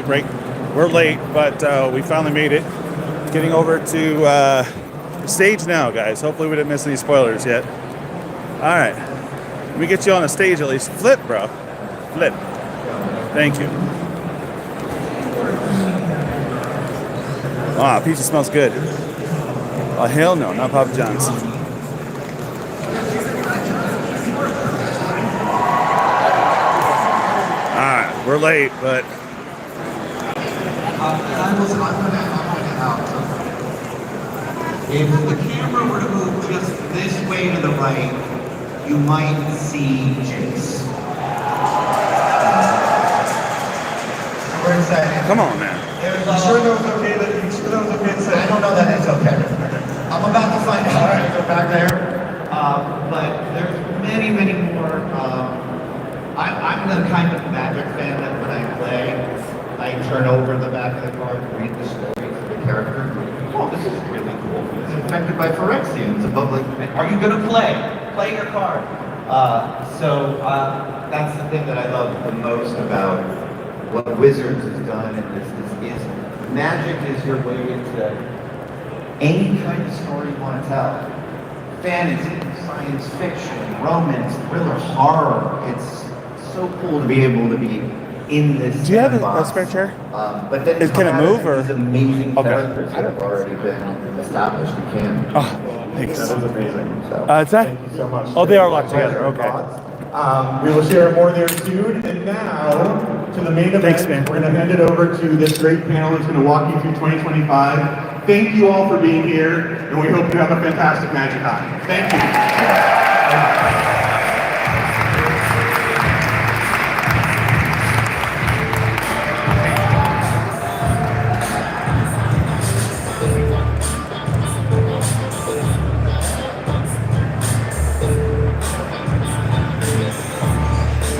Break. We're late, but we finally made it. Getting over to the stage now, guys. Hopefully we didn't miss any spoilers yet. All right. Let me get you on a stage at least. Flip, bro. Flip. Thank you. Ah, pizza smells good. Oh, hell no, not Papa John's. All right, we're late, but... I'm going to out. If the camera were to move just this way to the right, you might see Jace. We're excited. Come on, man. You sure that was okay to say? I don't know that it's okay. I'm about to find out. All right, go back there. But there's many more. I'm the kind of Magic fan that when I play, I turn over the back of the card and read the story of the character. Oh, this is really cool. It's infected by Phyrexians. Above, like, are you going to play? Play your card. So that's the thing that I love the most about what Wizards has done. And this is Magic is your way into any kind of story you want to tell. Fantasy, science fiction, romance, thriller, horror. It's so cool to be able to be in this. Do you have a spare chair? But then can it move or? These amazing characters that have already been established. You can. Oh, thanks. That is amazing. So, is that? Thank you so much. Oh, they are locked together. Okay. We will share more there soon. And now to the main event. Thanks, man. We're going to hand it over to this great panel that's going to walk you through 2025. Thank you all for being here, and we hope you have a fantastic Magic High. Thank you.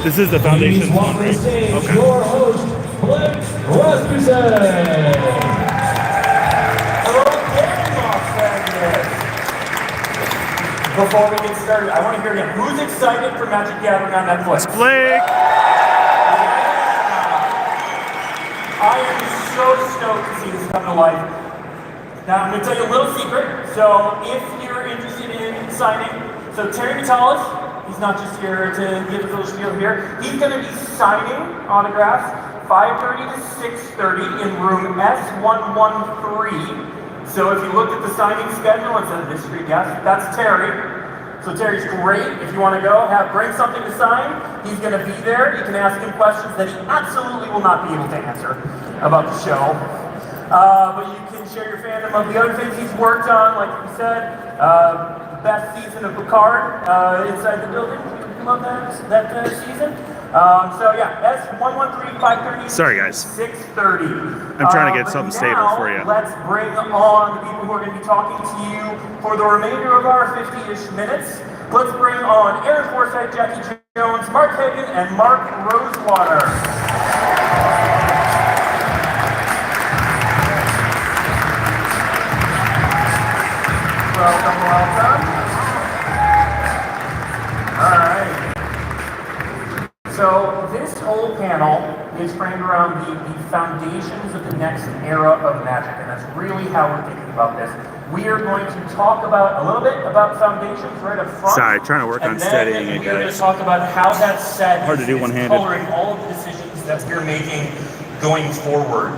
This is the foundation one, right? Okay. Your host, Blake Rasmussen. Before we get started, I want to hear again, who's excited for Magic Gathering on Netflix? It's Blake! I am so stoked to see this come to life. Now, I'm going to tell you a little secret. So, if you're interested in signing, so Tierney, he's not just here to give us a little spiel here. He's going to be signing autographs 5:30 to 6:30 in room S113. So if you look at the signing schedule, it says mystery guest. That's Terry. So Terry's great. If you want to go, bring something to sign. He's going to be there. You can ask him questions that he absolutely will not be able to answer about the show. But you can share your fandom of the other things he's worked on, like we said. Best season of Picard inside the building. You love that season. So yeah, S113, 5:30. Sorry, guys. 6:30. I'm trying to get something stable for you. Let's bring on the people who are going to be talking to you for the remainder of our 50-ish minutes. Let's bring on Aaron Forsythe, Jackie Jones, Mark Hagan, and Mark Rosewater. Welcome. All right. So this whole panel is framed around the foundations of the next era of Magic, and that's really how we're thinking about this. We are going to talk about a little bit about foundations right up front. Sorry, trying to work on steadying it, guys. We're going to guys. talk about how that set Hard to do one-handed. Coloring all of the decisions that we're making going forward,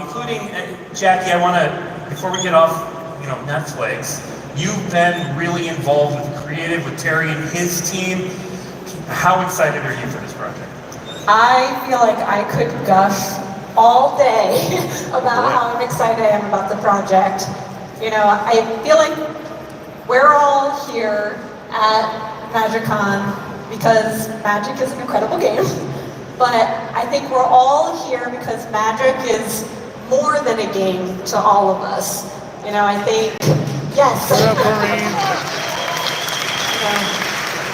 including Jackie. I want to, before we get off, Netflix. You've been really involved with creative, with Terry and his team. How excited are you for this project? I feel like I could gush all day about how excited I am about the project. I feel like we're all here at MagicCon because Magic is an incredible game, but I think we're all here because Magic is more than a game to all of us. I think, yes.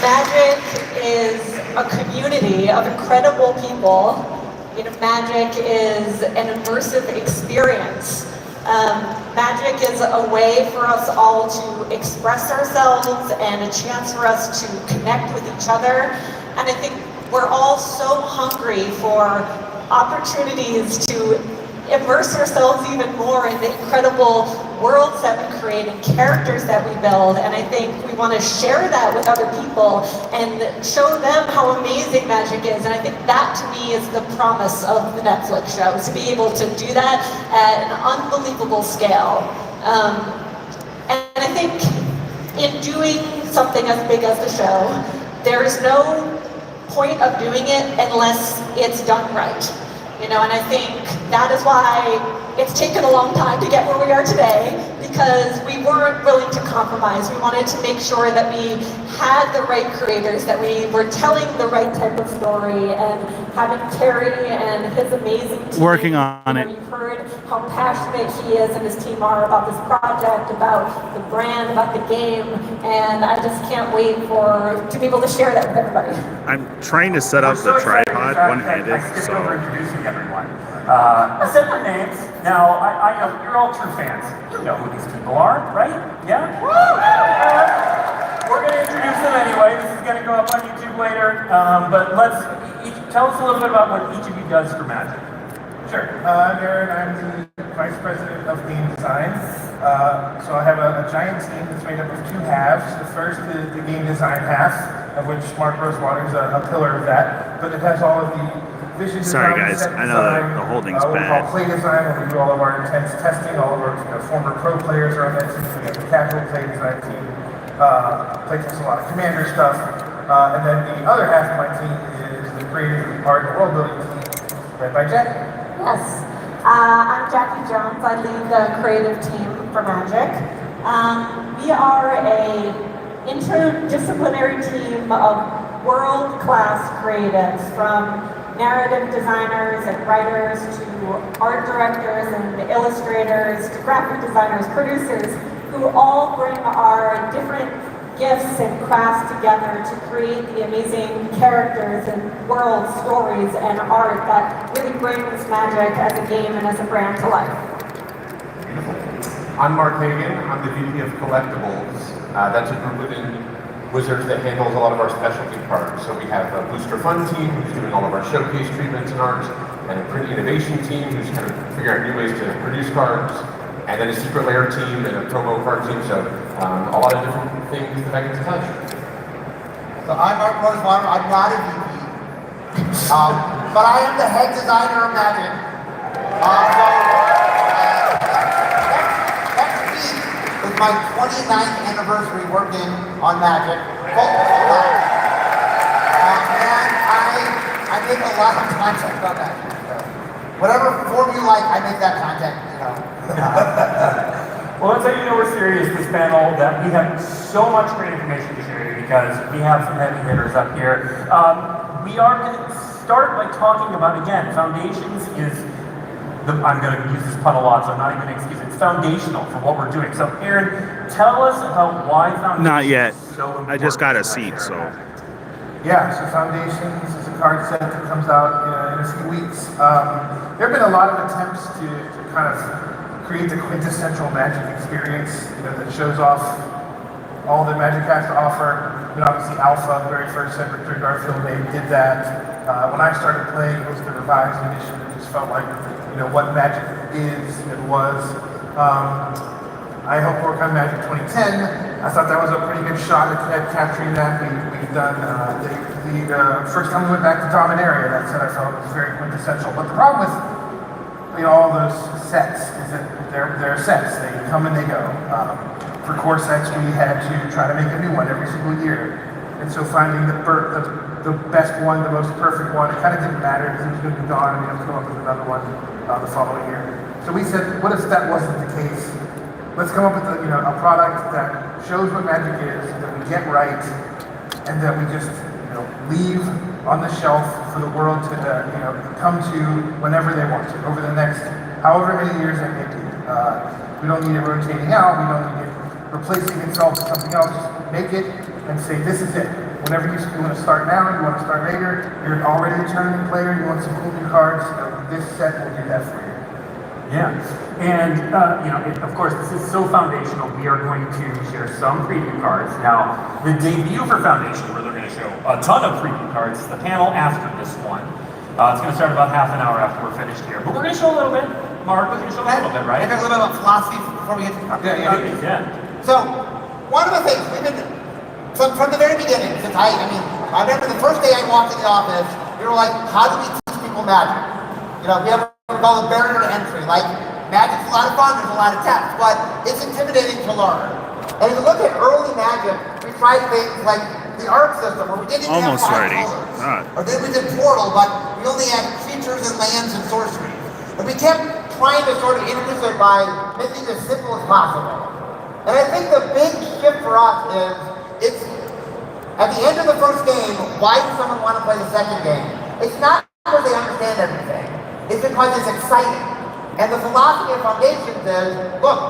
Magic is a community of incredible people. Magic is an immersive experience. Magic is a way for us all to express ourselves and a chance for us to connect with each other. And I think we're all so hungry for opportunities to immerse ourselves even more in the incredible worlds that we create and characters that we build. And I think we want to share that with other people and show them how amazing Magic is. And I think that to me is the promise of the Netflix show, is to be able to do that at an unbelievable scale. And I think in doing something as big as the show, there is no point of doing it unless it's done right. You know, and I think that is why it's taken a long time to get where we are today, because we weren't willing to compromise. We wanted to make sure that we had the right creators, that we were telling the right type of story, and having Terry and his amazing team. Working on it. You've heard how passionate he is and his team are about this project, about the brand, about the game, and I just can't wait to be able to share that with everybody. I'm trying to set up the tripod one-handed, so... Introducing everyone. I said their names. Now, I know you're all true fans. You know who these people are, right? Yeah? We're going to introduce them anyway. This is going to go up on YouTube later. But tell us a little bit about what each of you does for Magic. Sure. I'm Aaron. I'm the Vice President of Game Design. So I have a giant team that's made up of two halves. The first is the game design half, of which Mark Rosewater is a pillar of that. But it has all of the vision Sorry design, guys, set I know design, the holding's what we bad. call play design, where we do all of our intense testing. All of our former pro players are on that team. We have the casual play design team. Play test a lot of commander stuff. And then the other half of my team is the creative art and world building team, led by Jack. Yes, I'm Jackie Jones. I lead the creative team for Magic. We are a interdisciplinary team of world-class creatives, from narrative designers and writers to art directors and illustrators to graphic designers, producers, who all bring our different gifts and crafts together to create the amazing characters and world stories and art that really brings Magic as a game and as a brand to life. Beautiful. I'm Mark Hagan. I'm the VP of Collectables. That's a group within Wizards that handles a lot of our specialty cards. So we have a Booster Fun team who's doing all of our showcase treatments and art, and a Print Innovation team who's kind of figuring out new ways to produce cards, and then a Secret Lair team and a promo card team. So a lot of different things that I get to touch. So I'm Mark Rosewater. I'm not a VP, but I am the head designer of Magic. Next week is my 29th anniversary working on Magic. And I make a lot of content about Magic. So whatever form you like, I make that content. Well, that's how you know we're serious, this panel, that we have so much great information to share because we have some heavy hitters up here. We are going to start by talking about, again, foundations is, I'm going to use this pun a lot, so I'm not even going to excuse it. It's foundational for what we're doing. So, Aaron, tell us about why foundations Not yet. is so important. I just got a seat, so... Yeah, so Foundations is a card set that comes out in a few weeks. There have been a lot of attempts to kind of create the quintessential Magic experience, that shows off all that Magic has to offer. Obviously, Alpha, the very first set, Richard Garfield, they did that. When I started playing, it was the revised edition. It just felt like, what Magic is and was. I hope to work on Magic 2010. I thought that was a pretty good shot at capturing that. We've done the first time we went back to Dominaria. That set I felt was very quintessential. But the problem with all those sets is that they're sets. They come and they go. For core sets, we had to try to make a new one every single year. And so finding the best one, the most perfect one, it kind of didn't matter because it was going to be gone and we had to come up with another one the following year. So we said, what if that wasn't the case? Let's come up with a product that shows what Magic is, that we get right, and that we just leave on the shelf for the world to come to whenever they want to, over the next however many years that may be. We don't need it rotating out, we don't need it replacing itself with something else. Just make it and say, this is it. Whenever you want to start now, you want to start later, you're already a tournament player, you want some cool new cards, this set will do that for you. Yeah, and of course, this is so foundational. We are going to share some preview cards. Now, the debut for Foundation, where they're going to show a ton of preview cards, is the panel after this one. It's going to start about half an hour after we're finished here. But we're going to show a little bit. Mark was going to show a little bit, right? Maybe a little bit about philosophy before we get to Yeah. So, one of the things we've been, from the very beginning, since I remember the first day I walked in the office, we were like, how do we teach people magic? You know, we have what we call a barrier to entry. Like, magic's a lot of fun, there's a lot of text, but it's intimidating to learn. And if you look at early magic, we tried things like the art system, where we didn't even Almost have ready. colors. All right. Or then we did Portal, but we only had creatures and lands and sorcery. And we kept trying to sort of introduce it by making it as simple as possible. And I think the big shift for us is, it's at the end of the first game, why does someone want to play the second game? It's not because they understand everything. It's because it's exciting. And the philosophy of Foundations is, look,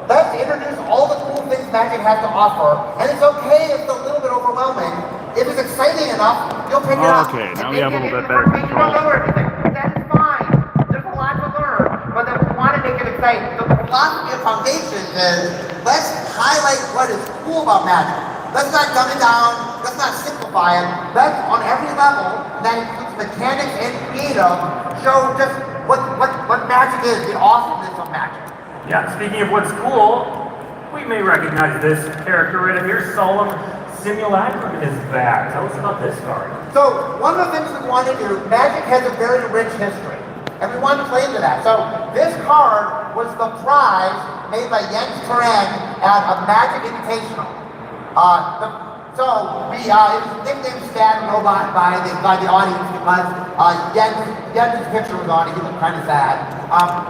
let's introduce all the cool things Magic has to offer, and it's okay if it's a little bit overwhelming. If it's exciting enough, you'll pick it up. Okay, now we have a little bit better You control. don't know everything. That's fine. There's a lot to learn, but then we want to make it exciting. The philosophy of Foundations is, let's highlight what is cool about Magic. Let's not dumb it down, let's not simplify it. Let's, on every level, that includes mechanics and creative, show just what Magic is, the awesomeness of Magic. Yeah, speaking of what's cool, we may recognize this character right up here. Solemn Simulacrum is back. Tell us about this card. So, one of the things we want to do, Magic has a very rich history, and we want to play into that. So, this card was the prize made by Jens Tierney at a Magic Invitational. It was nicknamed Stan Robot by the audience because Jens' picture was on it. He looked kind of sad.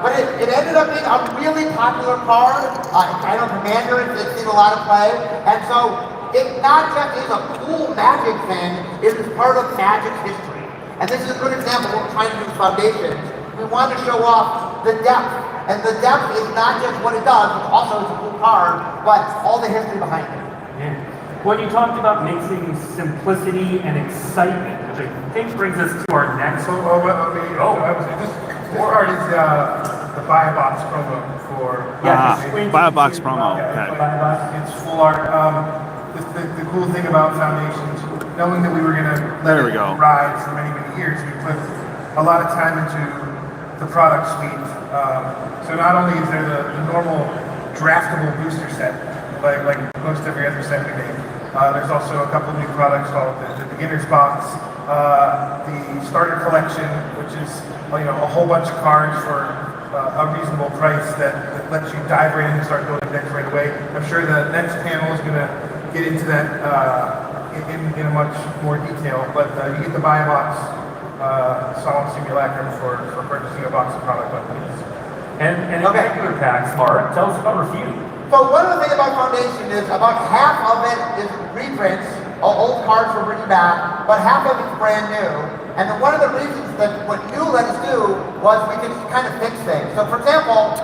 But it ended up being a really popular card. I know Commander, it's seen a lot of play. And so it not just is a cool Magic thing, it is part of Magic's history. And this is a good example of what we're trying to do with Foundations. We want to show off the depth. And the depth is not just what it does, which also is a cool card, but all the history behind it. Yeah. When you talked about mixing simplicity and excitement, which I think brings us to our next one. This card is the buy a box promo for buy a box promo. Okay. It's full art. The cool thing about Foundations, knowing that we were going to let it ride for many years, we put a lot of time into the product suite. So not only is there the normal draftable booster set, like most every other set we make. There's also a couple of new products called the Beginner's Box, the Starter Collection, which is a whole bunch of cards for a reasonable price that lets you dive right in and start building decks right away. I'm sure the next panel is going to get into that in a much more detail, but you get the buy a box Solemn Simulacrum for purchasing a box of product buttons. And in regular packs, Mark, tell us about Refute. So one of the things about Foundation is about half of it is reprints, old cards we're bringing back, but half of it's brand new. And then one of the reasons that what you let us do was we could kind of fix things. So for example,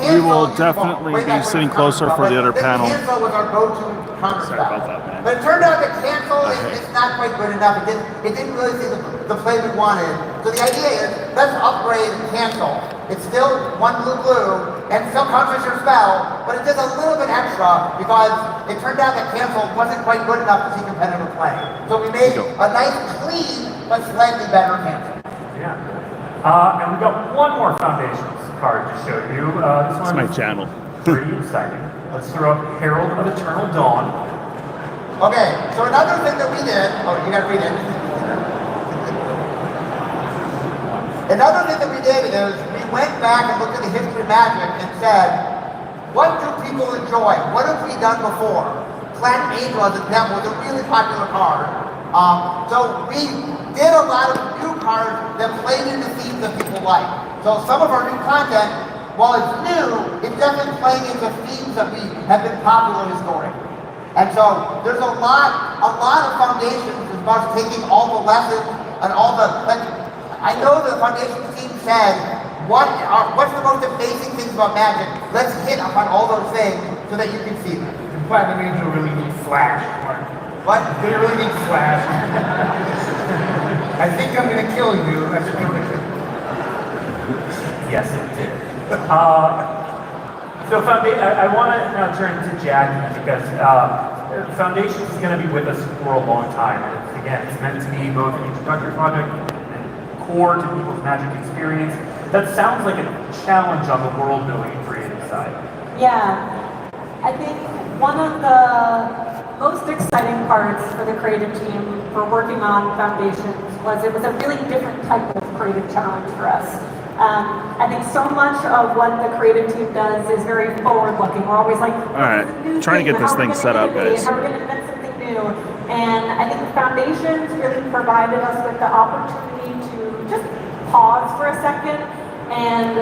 we will definitely be sitting closer for the other panel. Cancel was our go-to counter spell. But it turned out that cancel is not quite good enough. It didn't really see the play we wanted. So the idea is, let's upgrade cancel. It's still one blue, and still counters your spell, but it does a little bit extra because it turned out that cancel wasn't quite good enough to see competitive play. So we made a nice, clean, but slightly better cancel. Yeah. And we got one more Foundations card to show you. This It's my channel. Pretty exciting. Let's throw up Herald of Eternal Dawn. Okay, so another thing that we did, you gotta read it. Another thing that we did is we went back and looked at the history of Magic and said, what do people enjoy? What have we done before? Platinum Angel, as an example, was a really popular card. So we did a lot of new cards that played into themes that people like. So some of our new content, while it's new, it's definitely playing into themes that we have been popular historically. And so there's a lot of Foundations as far as taking all the lessons and all the, I know the Foundations team said, what's the most amazing things about Magic? Let's hit upon all those things so that you can see them. And Platinum Angel really needs Flash, Mark. What? They really need Flash. I think I'm going to kill you. Yes, it did. So I want to now turn to Jackie because Foundations is going to be with us for a long time. And again, it's meant to be both an introductory project and core to people's Magic experience. That sounds like a challenge on the world building and creative side. Yeah, I think one of the most exciting parts for the creative team for working on Foundations was it was a really different type of creative challenge for us. I think so much of what the creative team does is very forward-looking. We're always like, All right, trying to get this thing set up, guys. How are we going to invent something new? And I think Foundations really provided us with the opportunity to just pause for a second and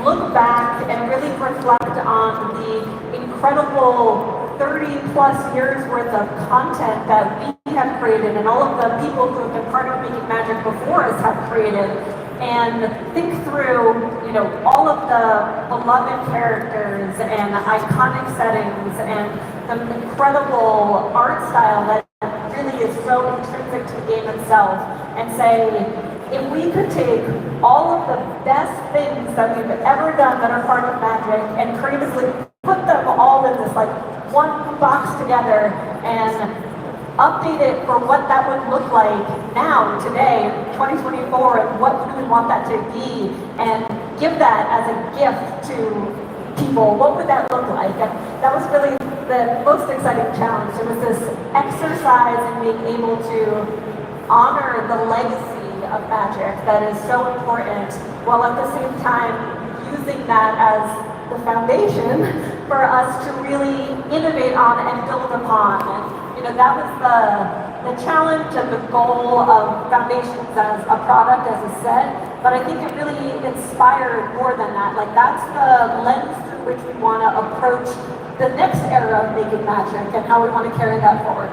look back and really reflect on the incredible 30 plus years worth of content that we have created and all of the people who have been part of making Magic before us have created, and think through, you know, all of the beloved characters and iconic settings and the incredible art style that really is so intrinsic to the game itself, and say, if we could take all of the best things that we've ever done that are part of Magic and creatively put them all in this like one box together and update it for what that would look like now, today, 2024, and what we would want that to be, and give that as a gift to people, what would that look like? And that was really the most exciting challenge. It was this exercise in being able to honor the legacy of Magic that is so important, while at the same time using that as the foundation for us to really innovate on and build upon. And, you know, that was the challenge and the goal of Foundations as a product, as a set, but I think it really inspired more than that. Like, that's the lens through which we want to approach the next era of making Magic and how we want to carry that forward.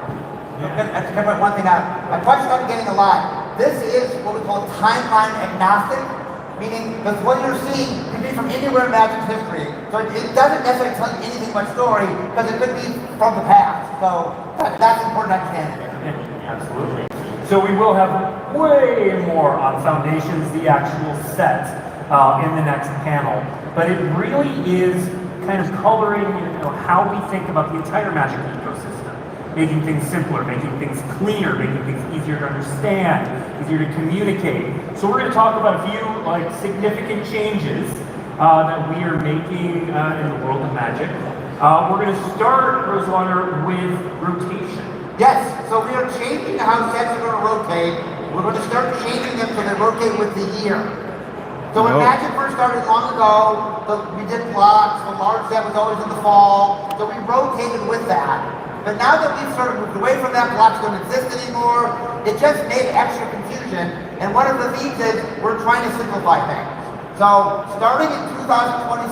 That's one thing my question I'm getting a lot. This is what we call timeline agnostic, meaning that what you're seeing could be from anywhere in Magic's history. So it doesn't necessarily tell you anything about story, because it could be from the past. So that's important to understand here. Yeah, absolutely. So we will have way more on Foundations, the actual set, in the next panel. But it really is kind of coloring, you know, how we think about the entire Magic ecosystem. Making things simpler, making things cleaner, making things easier to understand, easier to communicate. So we're going to talk about a few like significant changes that we are making in the world of Magic. We're going to start, Rosewater, with rotation. Yes, so we are changing how sets are going to rotate. We're going to start changing them so they rotate with the year. So when Magic first started long ago, we did blocks, the large set was always in the fall, so we rotated with that. But now that we've sort of moved away from that, blocks don't exist anymore, it just made extra confusion. And one of the themes is we're trying to simplify things. So starting in 2027,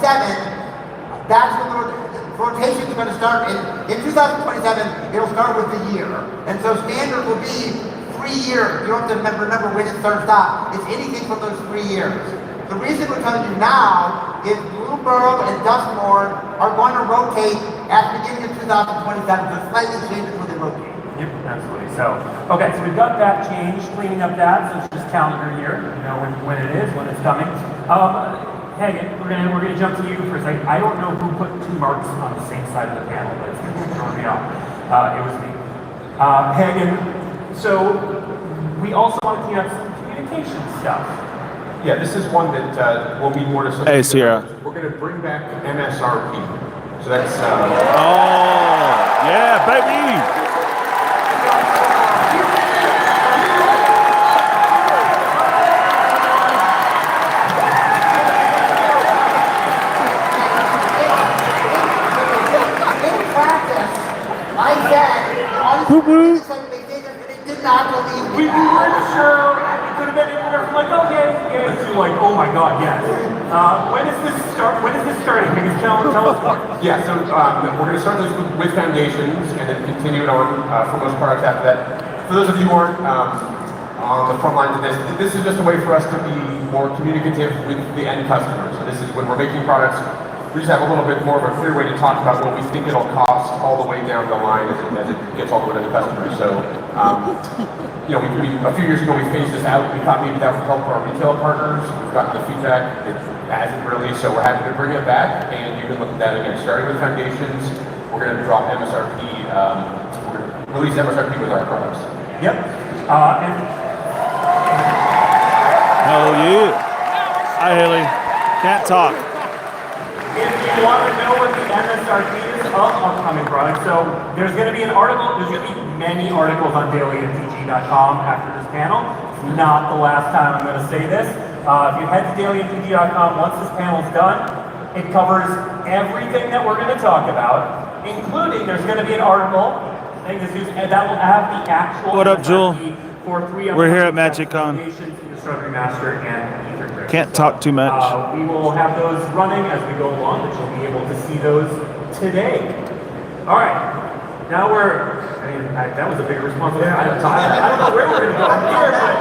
that's when the rotation is going to start. In 2027, it'll start with the year. And so standard will be 3 years. You don't have to remember when it starts stop. It's anything from those 3 years. The reason we're telling you now is Bluebird and Duskmorn are going to rotate at the beginning of 2027, so slightly changes when they rotate. Yep, absolutely. So, okay, so we've got that change, cleaning up that, so it's just calendar year, you know when it is, when it's coming. Hagen, we're gonna jump to you for a second. I don't know who put 2 marks on the same side of the panel, but it's throwing me off. It was me. Hagen, so we also want to clean up some communication stuff. Yeah, this is one that will be more to some. Hey, Sierra. We're going to bring back MSRP. So that's. Oh, yeah, baby. In practice, I said, it did not believe me. We weren't sure. It could have been anywhere from like, okay, yeah, to like, oh my god, yes. When is this start? When is this starting? Because tell us more. Yeah, so we're going to start this with Foundations and then continue it on for most products after that. For those of you who aren't on the front lines of this is just a way for us to be more communicative with the end customer. So this is when we're making products, we just have a little bit more of a clear way to talk about what we think it'll cost all the way down the line as it gets all the way to the customer. So, you know, a few years ago we phased this out. We thought maybe that would help our retail partners. We've gotten the feedback. It hasn't really, so we're happy to bring it back, and you can look at that again. Starting with Foundations, we're going to drop MSRP, we're going to release MSRP with our products. Yep. And Oh, you. Hi, Haley. Can't talk. If you want to know what the MSRP is of upcoming products, so there's going to be an article, there's going to be many articles on dailyMTG.com after this panel. It's not the last time I'm going to say this. If you head to dailyMTG.com, once this panel's done, it covers everything that we're going to talk about, including there's going to be an article that will have the actual What up, Jewel? for 3 We're here at MagicCon. Master and Ether Grid. Can't talk too much. We will have those running as we go along, but you'll be able to see those today. All right, now that was a big responsibility. I don't know where we're going to go from here, but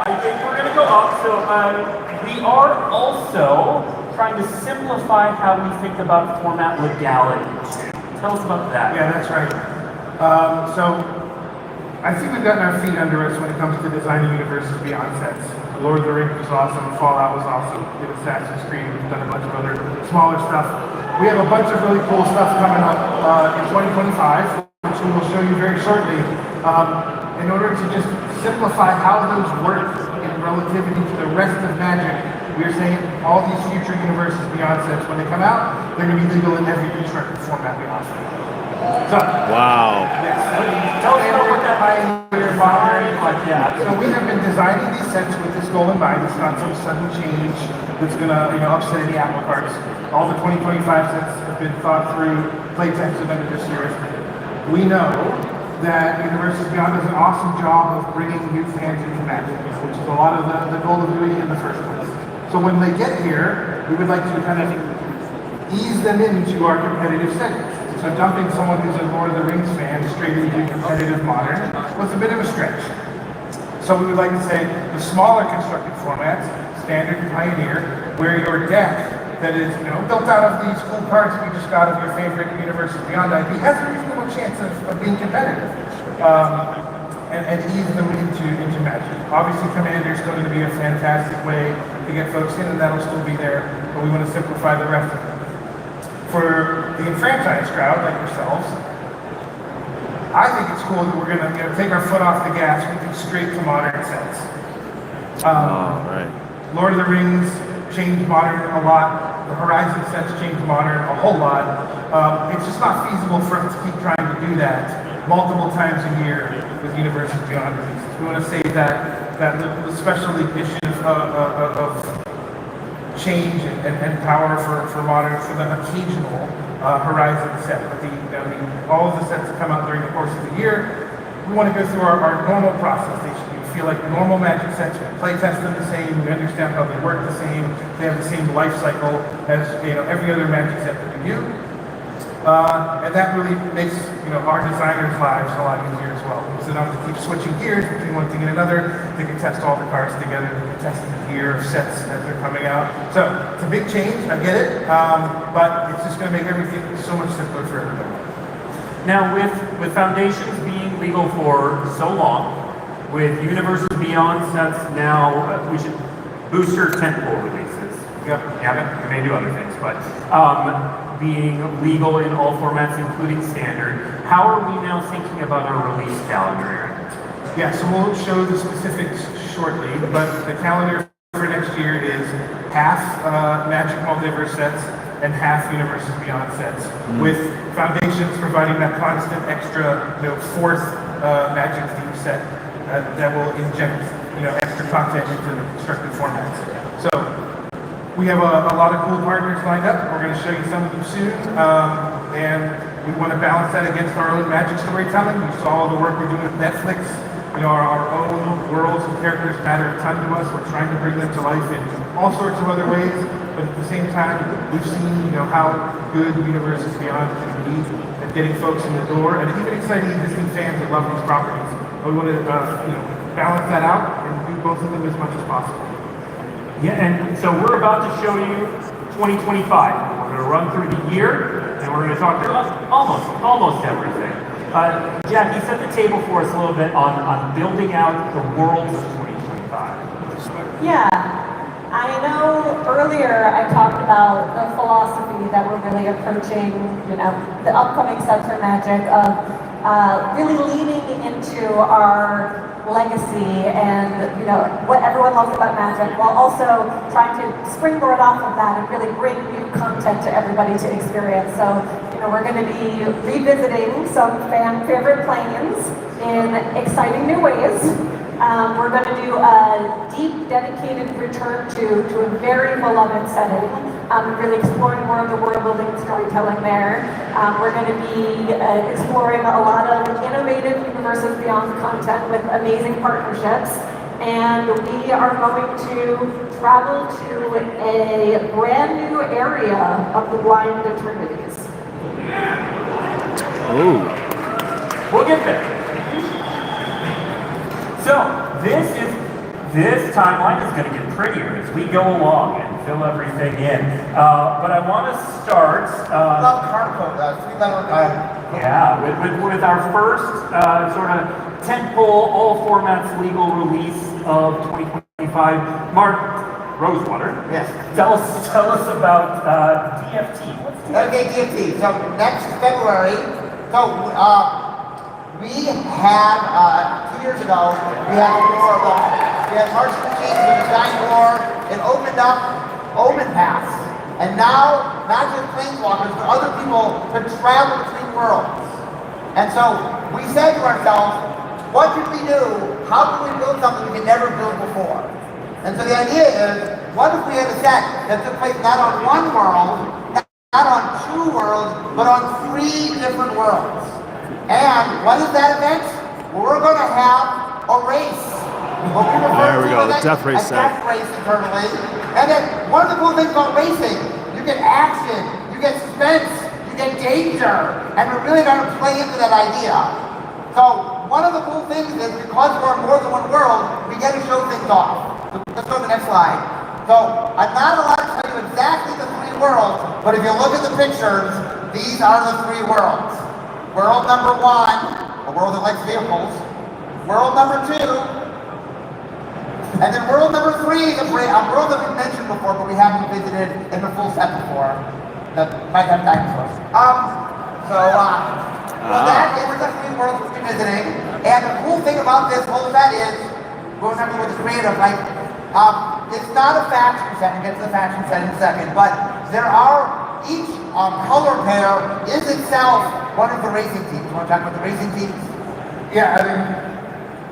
I think we're going to go up. So we are also trying to simplify how we think about format legality. Tell us about that. Yeah, that's right. So I think we've gotten our feet under us when it comes to designing universes beyond sets. Lord of the Rings was awesome, Fallout was awesome, did Assassin's Creed, we've done a bunch of other smaller stuff. We have a bunch of really cool stuff coming up in 2025, which we will show you very shortly. In order to just simplify how those work in relativity to the rest of Magic, we are saying all these future universes beyond sets, when they come out, they're going to be legal in every constructed format we offer. So, Wow. yes. Tell us about what that So we have been designing these sets with this goal in mind. It's not some sudden change that's going to upset any apple carts. All the 2025 sets have been thought through, playtests have been this year. We know that Universes Beyond does an awesome job of bringing new fans into Magic, which is a lot of the goal of doing it in the first place. So when they get here, we would like to kind of ease them into our competitive settings. So dumping someone who's a Lord of the Rings fan straight into competitive Modern was a bit of a stretch. So we would like to say the smaller constructed formats, Standard and Pioneer, where your deck that is built out of these cool cards we just got of your favorite Universes Beyond IP has a reasonable chance of being competitive. And ease them into Magic. Obviously Commander is still going to be a fantastic way to get folks in, and that'll still be there, but we want to simplify the rest of it. For the enfranchised crowd, like yourselves, I think it's cool that we're going to take our foot off the gas and go straight to Modern sets. Right. Lord of the Rings changed Modern a lot. The Horizon sets changed Modern a whole lot. It's just not feasible for us to keep trying to do that multiple times a year with Universes Beyond releases. We want to save that the special edition of change and power for Modern for the occasional Horizon set. But all of the sets that come out during the course of the year, we want to go through our normal process. They should feel like normal Magic sets. We playtest them the same. We understand how they work the same. They have the same life cycle as every other Magic set that we do. And that really makes our designers' lives a lot easier as well. So not to keep switching gears between one thing and another. They can test all the cards together. They can test the gear of sets as they're coming out. So it's a big change. I get it, but it's just going to make everything so much simpler for everybody. Now, with Foundations being legal for so long, with Universes Beyond sets now, we should booster tentpole releases. Yep. We may do other things, but being legal in all formats, including Standard, how are we now thinking about our release calendar? Yeah, so we'll show the specifics shortly, but the calendar for next year is half Magic Multiverse sets and half Universes Beyond sets, with Foundations providing that constant extra, fourth Magic theme set that will inject, extra content into the constructed formats. So we have a lot of cool partners lined up. We're going to show you some of them soon, and we want to balance that against our own Magic storytelling. You saw all the work we're doing with Netflix. Our own worlds and characters matter a ton to us. We're trying to bring them to life in all sorts of other ways, but at the same time, we've seen, how good Universes Beyond can be at getting folks in the door, and even exciting existing fans that love these properties. We want to, balance that out and do both of them as much as possible. Yeah, and so we're about to show you 2025. We're going to run through the year, and we're going to talk through almost everything. Jackie, set the table for us a little bit on building out the worlds of 2025. Yeah, I know earlier I talked about the philosophy that we're really approaching, the upcoming sets for Magic of really leaning into our legacy and what everyone loves about Magic, while also trying to springboard off of that and really bring new content to everybody to experience. So we're going to be revisiting some fan favorite planes in exciting new ways. We're going to do a deep, dedicated return to a very beloved setting, really exploring more of the world building and storytelling there. We're going to be exploring a lot of innovative Universes Beyond content with amazing partnerships. And we are going to travel to a brand new area of the Blind Eternities. Ooh. We'll get there. So this timeline is going to get prettier as we go along and fill everything in. But I want to start. Love card code, Yeah, with our first sort of tentpole, all formats legal release of 2025. Mark Rosewater. Yes. Tell us about DFT. What's DFT? Okay, DFT. So next February, we had 2 years ago, we had more of them. We had March 15th, we designed war, it opened up Open Pass. And now, not just Planeswalkers, but other people could travel between worlds. And so we said to ourselves, what can we do? How can we build something we could never build before? And so the idea is, what if we had a set that took place not on one world, not on 2 worlds, but on 3 different worlds? And what is that event? Well, we're going to have a race. There we go, the death race set. Death race internally. And then one of the cool things about racing, you get action, you get suspense, you get danger, and we're really going to play into that idea. So one of the cool things is because we're in more than one world, we get to show things off. So let's go to the next slide. So I'm not allowed to tell you exactly the 3 worlds, but if you look at the pictures, these are the 3 worlds. World number 1, a world that likes vehicles. World number 2, and then world number 3, a world that we've mentioned before, but we haven't visited in the full set before. That might have dinosaurs. That is the 3 worlds we'll be visiting. And the cool thing about this whole set is, we'll remember with the creative, it's not a faction set, we'll get to the faction set in a second, but there are, each color pair is itself one of the racing teams. You want to talk about the racing teams? Yeah, I mean,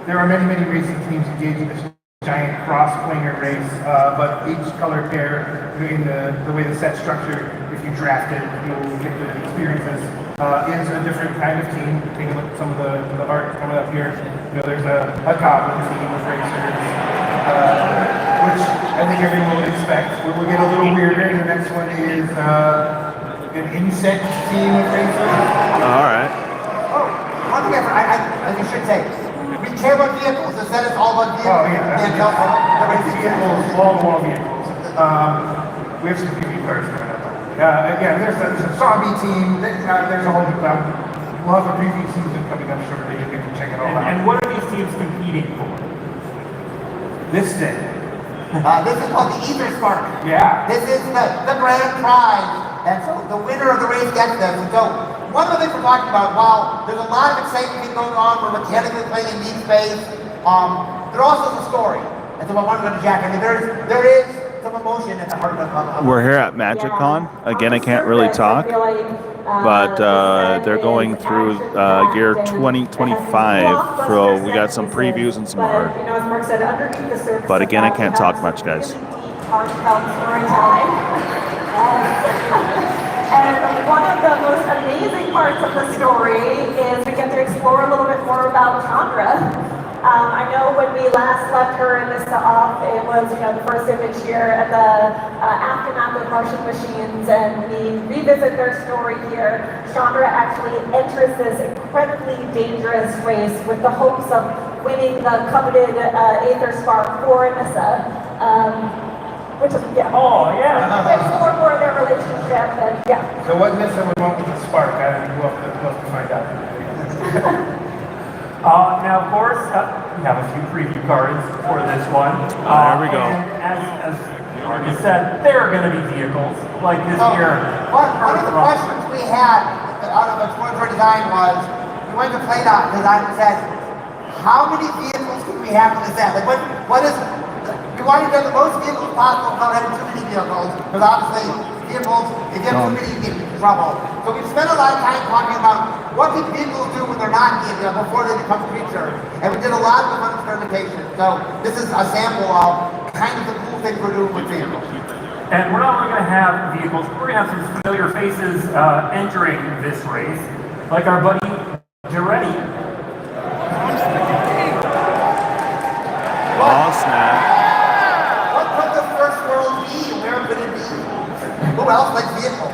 there are many racing teams engaging this giant cross-planar race, but each color pair, in the way the set's structured, if you draft it, you'll get the experiences. Is a different kind of team. Take a look at some of the art coming up here. There's a goblin team with racers, which I think everyone would expect. We'll get a little weirder. The next one is an insect team of racers. All right. Oh, one thing I should say, we care about vehicles. The set is all about vehicles. Oh yeah, vehicles, wall-to-wall vehicles. We have some PV cards coming up. Again, there's a zombie team. There's a whole we'll have a preview season coming up shortly. You can check it all out. And what are these teams competing for? This thing. This is called the Ether Spark. Yeah. This is the grand prize. And so the winner of the race gets this. And so one of the things we're talking about, while there's a lot of exciting things going on, we're mechanically playing in deep space, there also is a story. And so I want to go to Jack. I mean, there is some emotion at the heart of We're here at MagicCon. Again, I can't really talk, but they're going through year 2025, so we got some previews and some art. But again, I can't talk much, guys. And one of the most amazing parts of the story is we get to explore a little bit more about Chandra. I know when we last left her in this off, it was the first image here at the aftermath of Martian Machines, and we revisit their story here. Chandra actually enters this incredibly dangerous race with the hopes of winning the coveted Aether Spark for Anissa. Which is, explore more of their relationship, and So what Nissa would want with the spark, we'll have to find out. Now, of course, we have a few preview cards for this one. There we go. And as Mark has said, there are going to be vehicles like this here. One of the questions we had out of Exploratory Design was, we went to Play Design and said, how many vehicles vehicles can we have in the set? Like, what is, we want to get the most vehicles possible without having too many vehicles, because obviously, vehicles, if you have too many, you get in trouble. So we've spent a lot of time talking about what can vehicles do when they're not vehicles, before they become creatures. And we did a lot of fun experimentation. So this is a sample of kind of the cool things we're doing with vehicles. And we're not only going to have vehicles, we're going to have some familiar faces entering this race, like our buddy Tierney. Oh, snap. What could the first world be? Where could it be? Who else likes vehicles?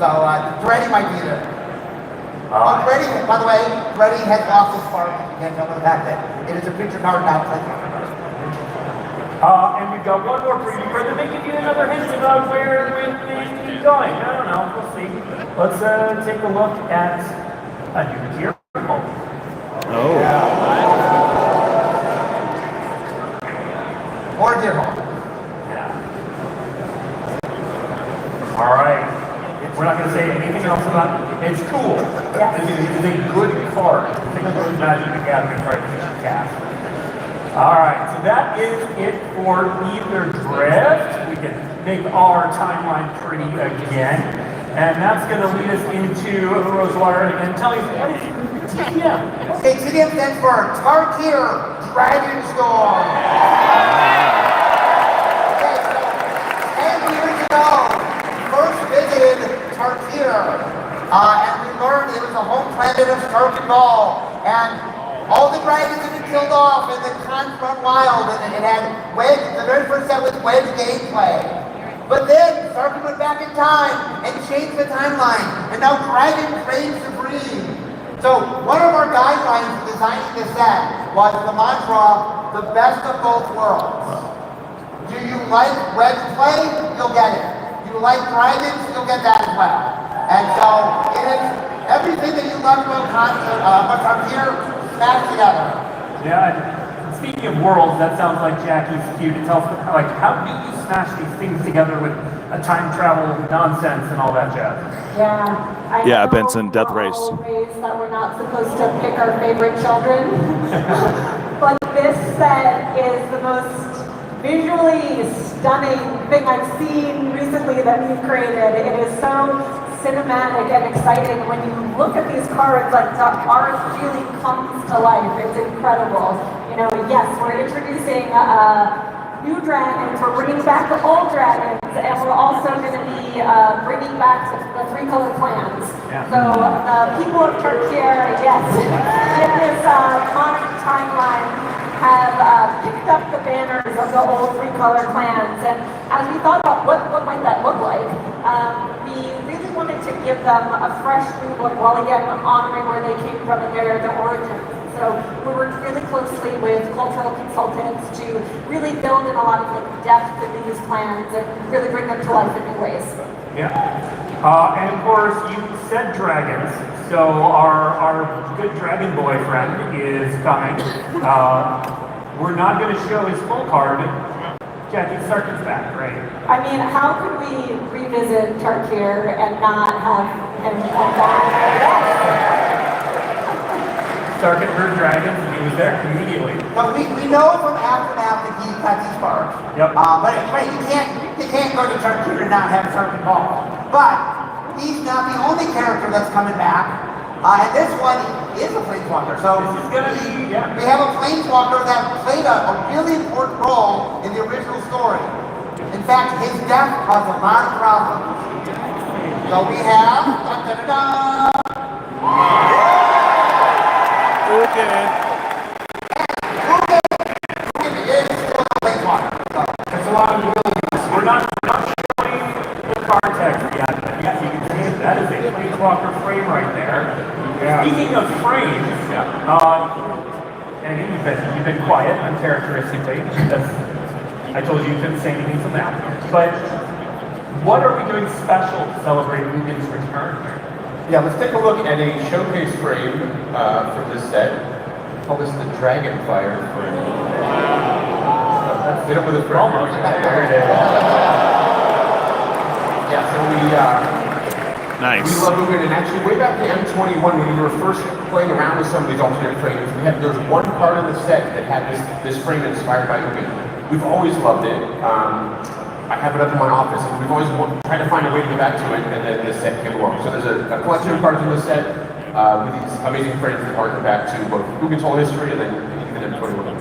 So Tierney might be there. Tierney, by the way, Tierney has lost his spark. You can't tell the fact that it is a picture card now. And we've got one more preview for them. They give you another hint about where they keep going. I don't know. We'll see. Let's take a look at a new tier. Oh. Or deer hole. Yeah. All right. We're not going to say anything else about it. It's cool. Yeah. This is a good card. It's a good Magic the Gathering card that you should cast. All right. So that is it for either drift. We can make our timeline pretty again. And that's going to lead us into Rosewire and tell you what is TDM. Okay, TDM stands for Tarkir Dragon Storm. Okay, so 10 years ago, we first visited Tarkir, and we learned it was a home planet of Starkendal, and all the dragons had been killed off, and the cons run wild, and it had wedge. The very first set was wedge gameplay. But then Sarkin went back in time and changed the timeline, and now Dragon reigns supreme. So one of our guidelines for designing this set was the mantra, the best of both worlds. Do you like wedge play? You'll get it. Do you like dragons? You'll get that as well. And so it is everything that you love about Tarkir smashed together. Yeah. Speaking of worlds, that sounds like Jackie's cue to tell us, like, how do you smash these things together with a time travel nonsense and all that jazz? Yeah. Yeah, Benson, Death Race. We're all raised that we're not supposed to pick our favorite children. But this set is the most visually stunning thing I've seen recently that we've created. It is so cinematic and exciting. When you look at these cards, like the art really comes to life. It's incredible. You know, yes, we're introducing new dragons. We're bringing back the old dragons, and we're also going to be bringing back the three-color clans. Yeah. So the people of Tarkir, yes, in this modern timeline, have picked up the banners of the old three-color clans, and as we thought about what might that look like, we really wanted to give them a fresh new look while again honoring where they came from and their origins. So we worked really closely with cultural consultants to really build in a lot of depth in these clans and really bring them to life in new ways. Yeah. And of course, you said dragons, so our good dragon boyfriend is coming. We're not going to show his full card. Jackie Sarkin's back, right? I mean, how could we revisit Tarkir and not have him come back? Sarkin heard dragons and he was there immediately. But we know from Aftermath that he got these sparks. Yep. But you can't go to Tarkir and not have Sarkin involved. But he's not the only character that's coming back. And this one is a Planeswalker. So This is gonna be, yeah. we have a Planeswalker that played a really important role in the original story. In fact, his death caused a lot of problems. So we have Okay. There's a lot of willingness. We're not showing the card text yet. Yes, you can see that is a Planeswalker frame right there. Yeah. Speaking of frames, and you've been quiet uncharacteristically. I told you couldn't say anything from that. But what are we doing special to celebrate Mugen's return? Yeah, let's take a look at a showcase frame for this set. We call this the Dragonfire frame. Hit it with a frame. Almost. There it is. Yeah, so Nice. We love moving, and actually way back to M21 when we were first playing around with some of these alternate frames, there was one part of the set that had this frame inspired by Ugin. We've always loved it. I have it up in my office, and we've always tried to find a way to get back to it, and then this set came along. So there's a collection of cards in this set with these amazing frames that harken back to both Ugin's whole history and then even M21.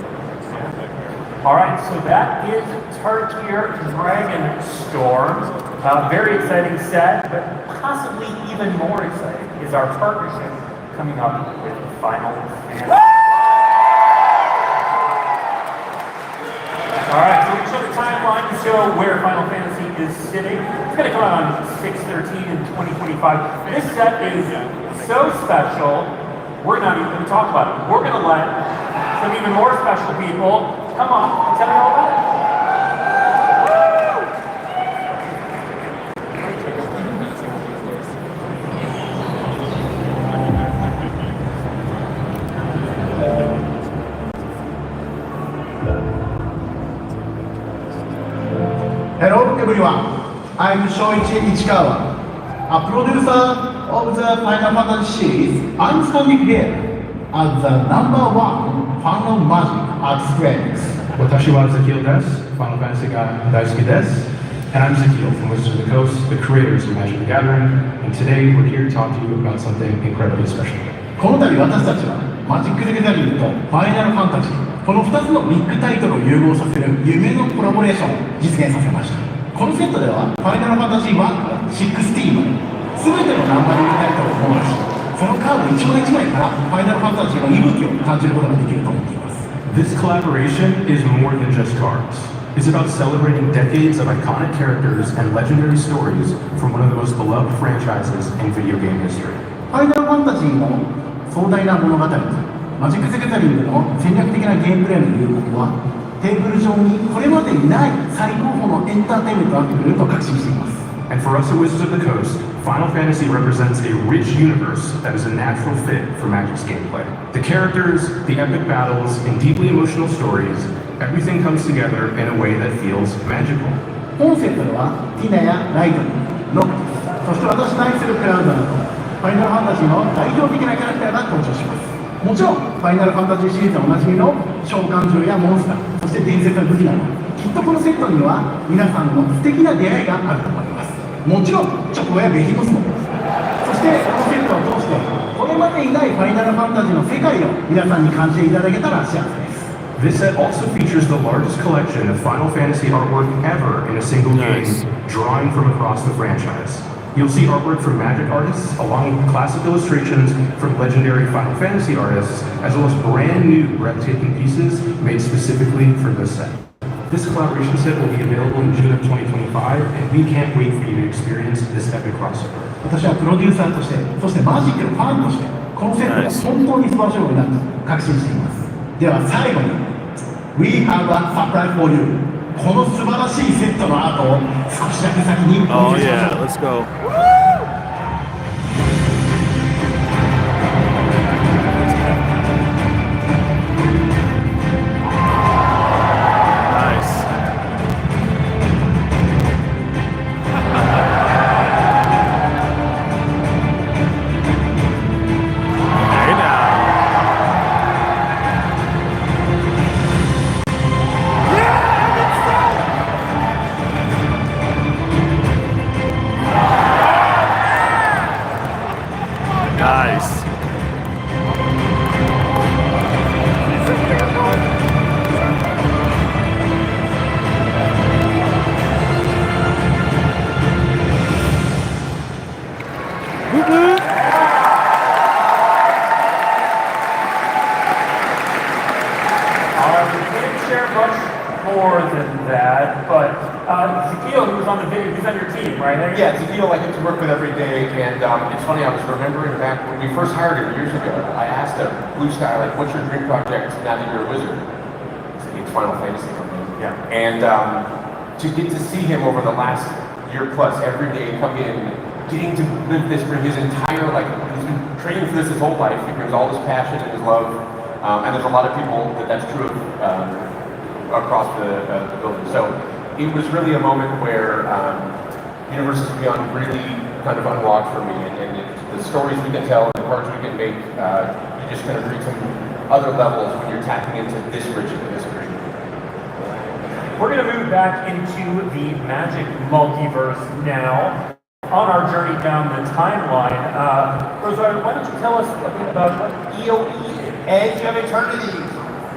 All right, so that is Tarkir Dragon Storm. Very exciting set, but possibly even more exciting is our partnership coming up with Final Fantasy. All right, so we show the timeline to show where Final Fantasy is sitting. It's going to come out on 6/13 in 2025. This set is so special, we're not even going to talk about it. We're going to let some even more special people come on and tell you all about it. Hello everyone, I'm Shoichi Ichikawa, a producer of the Final Fantasy series. I'm standing here as the #1 fan of Magic at Square Enix. 私は Zakil des, Final Fantasy が大好きです. And I'm Zakil from Wizards of the Coast, the creators of Magic the Gathering, and today we're here to talk to you about something incredibly special. この度私たちはマジック・ザ・ギャザリングとファイナルファンタジー、この2つのビッグタイトルを融合させる夢のコラボレーションを実現させました。このセットではファイナルファンタジー1から16まで全てのナンバリングタイトルを網羅し、そのカード一枚一枚からファイナルファンタジーの息吹を感じることができると思っています。This collaboration is more than just cards. It's about celebrating decades of iconic characters and legendary stories from one of the most beloved franchises in video game history. ファイナルファンタジーの壮大な物語とマジック・ザ・ギャザリングの戦略的なゲームプレイの融合はテーブル上にこれまでにない最高峰のエンターテインメントになってくれると確信しています。And for us at Wizards of the Coast, Final Fantasy represents a rich universe that is a natural fit for Magic's gameplay. The characters, the epic battles, and deeply emotional stories, everything comes together in a way that feels magical. 本セットではティナやライトニング、ロック、そして私の愛するクラウドなどファイナルファンタジーの代表的なキャラクターが登場します。もちろんファイナルファンタジーシリーズでおなじみの召喚獣やモンスター、そして伝説の武器など、きっとこのセットには皆さんの素敵な出会いがあると思います。もちろんチョコやベヒモスもです。そしてこのセットを通してこれまでにないファイナルファンタジーの世界を皆さんに感じていただけたら幸せです。 This set also features the largest collection of Final Fantasy artwork ever in a single game, drawing from across the franchise. You'll see artwork from Magic artists, along with classic illustrations from legendary Final Fantasy artists, as well as brand new breathtaking pieces made specifically for this set. This collaboration set will be available in June of 2025, and we can't wait for you to experience this epic crossover. 私はプロデューサーとして、そしてマジックのファンとして、このセットが本当に素晴らしいものになると確信しています。では最後に、We have a surprise for you. この素晴らしいセットのアートを少しだけ先にお見せしましょう。Oh yeah, let's go. Yeah, it's a deal I get to work with every day, and it's funny, I was remembering back when we first hired him years ago, I asked him, Blue Sky, like, what's your dream project now that you're a wizard? He said, it's Final Fantasy. Yeah. And to get to see him over the last year plus, every day come in, getting to live this for his entire, like, he's been training for this his whole life, he brings all his passion and his love, and there's a lot of people that's true of across the building. So it was really a moment where Universes Beyond really kind of unlocked for me, and the stories we can tell, the cards we can make, you just kind of reach some other levels when you're tapping into this rich of history. We're going to move back into the Magic multiverse now. On our journey down the timeline, Rosario, why don't you tell us a bit about what EOE is? Edge of Eternity.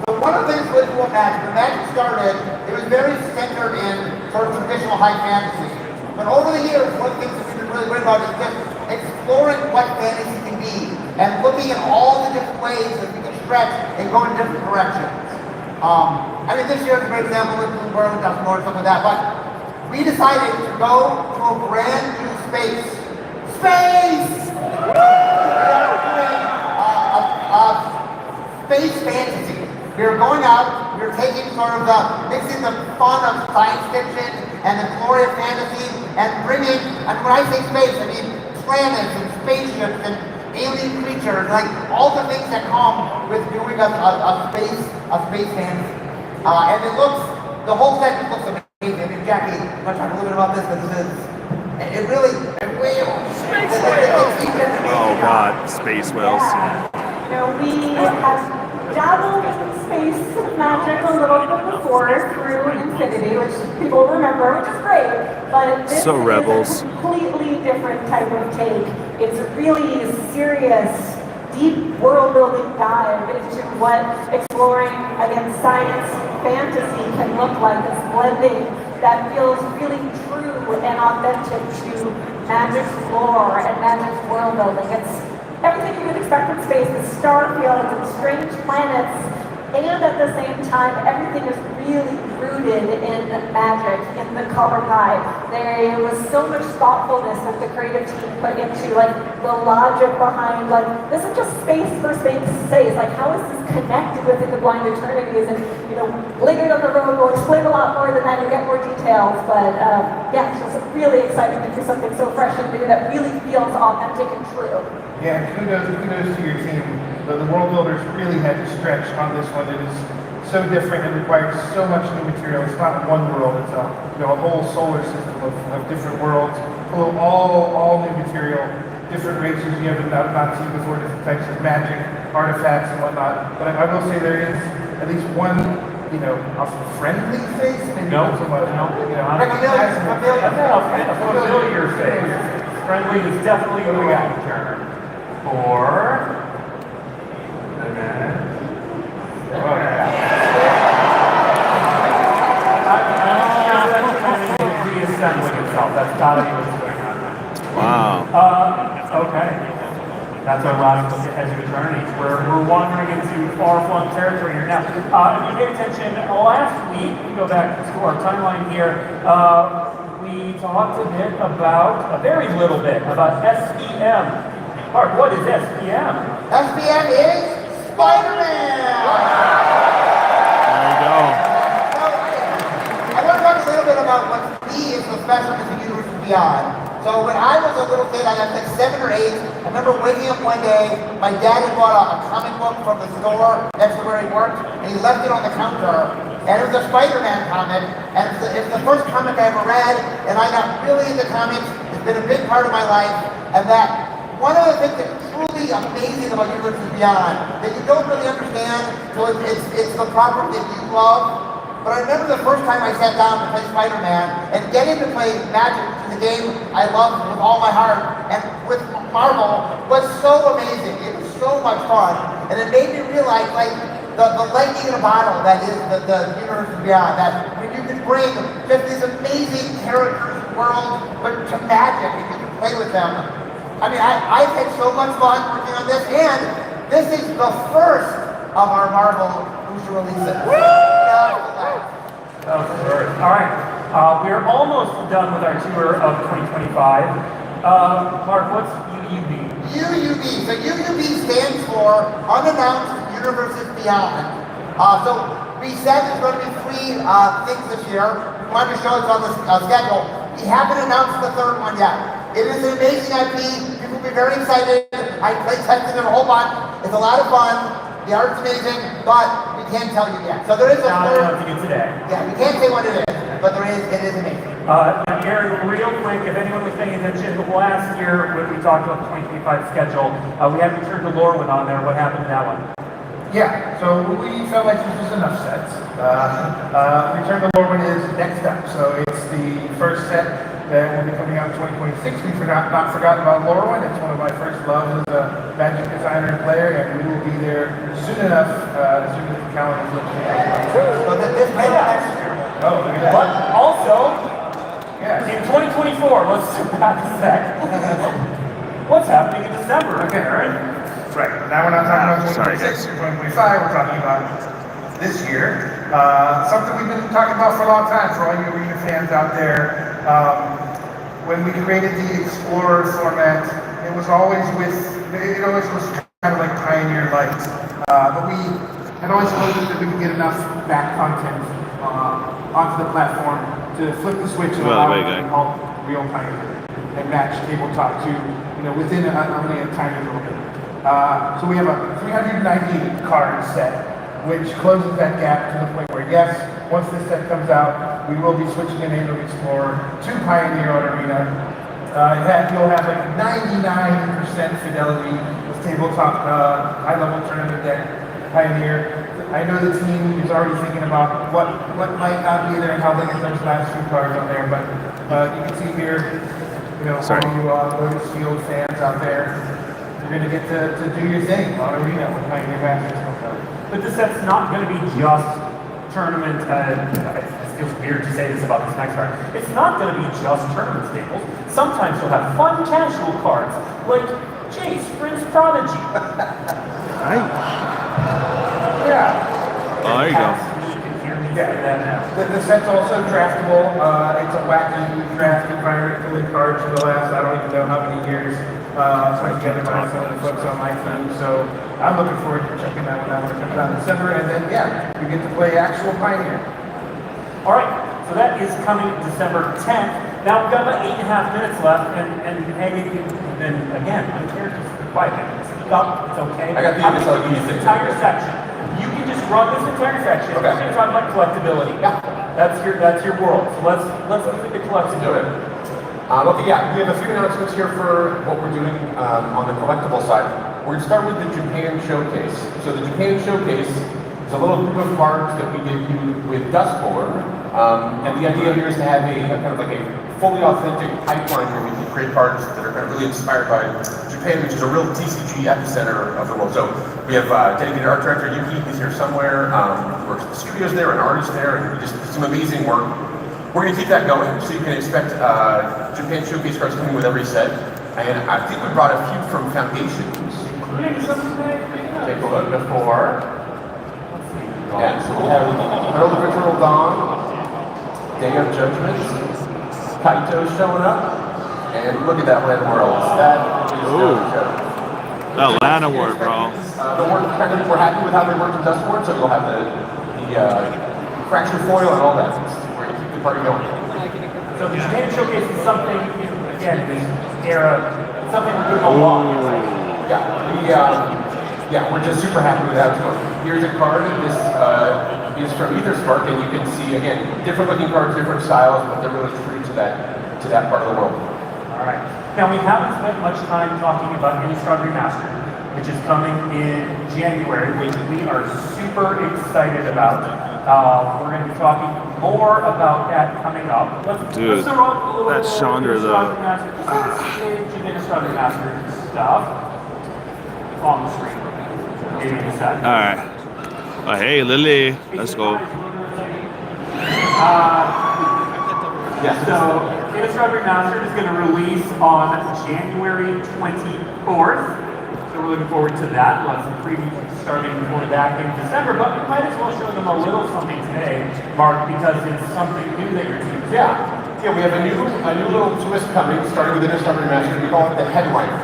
So one of the things with Magic, when Magic started, it was very centered in sort of traditional high fantasy. But over the years, one of the things that we've been really worried about is just exploring what fantasy can be and looking at all the different ways that we can stretch and go in different directions. I mean, this year is a great example with Blue World, Dust Lord, stuff like that, but we decided to go to a brand new space. Space! Space fantasy. We are going out, we're taking sort of mixing the fun of science fiction and the glory of fantasy and bringing, and when I say space, I mean planets and spaceships and alien creatures, like all the things that come with doing a space fantasy. And it looks, the whole set looks amazing. I mean, Jackie, I'm going to talk a little bit about this, but it really, Space whales! Oh God, space whales. Yeah. You know, we have dabbled in space magic a little bit before through Infinity, which people remember, which is great, but this So is rebels. a completely different type of take. It's a really serious, deep world-building dive into what exploring, again, science fantasy can look like. It's blending that feels really true and authentic to Magic's lore and Magic's world building. It's everything you would expect from space, the star fields and strange planets, and at the same time, everything is really rooted in Magic, in the color pie. There was so much thoughtfulness that the creative team put into like the logic behind like this is just space for space's sake. Like how is this connected within the blind eternities? And you know, later down the road we'll explain a lot more than that. You'll get more details. But yeah, it's just really exciting to do something so fresh and new that really feels authentic and true. Yeah, kudos to your team. The world builders really had to stretch on this one. It is so different and requires so much new material. It's not one world, it's a whole solar system of different worlds, all new material, different races you have not seen before, different types of magic, artifacts and whatnot. But I will say there is at least one, a friendly face, maybe not so much. A familiar face. Friendly is definitely the wrong term. Or reassembling itself. That's gotta be what's going on. Wow. Okay. That's our last look at Edge of Eternity. We're wandering into far-flung territory here now. If you pay attention, last week, we go back to our timeline here, we talked a bit about, a very little bit, about SPM. Mark, what is SPM? SPM is Spider-Man! There you go. I want to talk a little bit about what to me is the specialness of Universe and Beyond. So when I was a little kid, I was like 7 or 8, I remember waking up one day, my dad had bought a comic book from the store next to where he worked, and he left it on the counter, and it was a Spider-Man comic, and it's the first comic I ever read, and I got really into comics. It's been a big part of my life, and that one of the things that's truly amazing about Universe and Beyond that you don't really understand until it's the property that you love. But I remember the first time I sat down to play Spider-Man and getting to play Magic, which is a game I love with all my heart, and with Marvel was so amazing. It was so much fun, and it made me realize like the lightning in a bottle that is the Universe and Beyond. That when you can bring just these amazing characters, world, but to Magic, and you can play with them. I mean, I've had so much fun working on this, and this is the first of our Marvel booster releases. All right, we're almost done with our tour of 2025. Mark, what's UUB? UUB. So UUB stands for Unannounced Universes Beyond. So we said there's going to be 3 things this year. We wanted to show it's on the schedule. We haven't announced the 3rd one yet. It is an amazing IP. People will be very excited. I play tested it a whole bunch. It's a lot of fun. The art's amazing, but we can't tell you yet. So there is a 3rd. Today. Yeah, we can't say what it is, but it is amazing. And Aaron, real quick, if anyone was paying attention, last year when we talked about the 2025 schedule, we had Return to Lorwyn on there. What happened to that one? Yeah, so we felt like this was enough sets. Return to Lorwyn is next up, so it's the first set that will be coming out in 2026. We not forgotten about Lorwyn. It's one of my first loves as a Magic designer and player, and we will be there soon enough, as soon as the calendar looks So this May next year. Oh, look at that. But also, Yes. in 2024, let's zoom back a sec. What's happening in December, Aaron? Right, now we're not talking about Sorry, 2026 or 2025, we're talking about this year. Something we've been talking about for a long time, for all you arena fans out there. When we created the Explorer format, it always was kind of like Pioneer Light. But we had always hoped that we could get enough back content onto the platform to flip the switch and allow it to be called real Pioneer and match tabletop to, within only a tiny little bit. So we have a 390 card set, which closes that gap to the point where, yes, once this set comes out, we will be switching the name of Explorer to Pioneer on Arena. You'll have like 99% fidelity with tabletop high-level tournament deck Pioneer. I know the team is already thinking about what might not be there and how they get those last few cards on there, but you can see here, all you Lotus Field fans out there, you're going to get to do your thing on Arena when Pioneer Masters comes out. But this set's not going to be just tournament, it feels weird to say this about this next card. It's not going to be just tournament staples. Sometimes you'll have fun casual cards, like Jace, Prince Prodigy. Yeah. Oh, there you go. The set's also draftable. It's a wacky draft environment full of cards for the last, I don't even know how many years, put together by some of the folks on my team. So I'm looking forward to checking that one out when it comes out in December. And then, you get to play actual Pioneer. All right, so that is coming December 10th. Now we've got about 8.5 minutes left, and hey, then again, I'm here to be quiet. Speak up, it's okay. I got the this entire section. You can just run this entire section. Okay. We're going to talk about collectability. Yeah, that's your world. So let's get into collectability. Okay, we have a few announcements here for what we're doing on the collectible side. We're going to start with the Japan Showcase. So the Japan Showcase is a little group of cards that we debuted with Dustboard. And the idea here is to have a kind of like a fully authentic pipeline where we can create cards that are kind of really inspired by Japan, which is a real TCG epicenter of the world. So we have dedicated art director Yuki, he's here somewhere. Works at the studios there, an artist there, and we just did some amazing work. We're going to keep that going, so you can expect Japan Showcase cards coming with every set. And I think we brought a few from Foundations. Take a look before. Yeah, so we have Herald of Eternal Dawn, Day of Judgment, Kaito showing up, and look at that Land Worlds. That is no joke. That Lana word, bro. We're happy with how they worked with Dustboard, so you'll have the fracture foil and all that. We're going to keep the party going. So the Japan Showcase is something, again, this era, something we're doing a lot. We're just super happy with how it's going. Here's a card. This is from Ether Spark, and you can see, again, different looking cards, different styles, but they're really true to that part of the world. All right. Now, we haven't spent much time talking about Innistrad Remastered, which is coming in January, which we are super excited about. We're going to be talking more about that coming up. Dude, that's Chandra, though. Innistrad Remastered stuff on the screen. Alright. Oh, hey, Lily. Let's go. So, Innistrad Remastered is going to release on January 24th. So we're looking forward to that. We'll have some previews starting before that in December, but we might as well show them a little something today, Mark, because it's something new that you're doing. Yeah, we have a new little twist coming, starting with Innistrad Remastered. We call it the Headliner.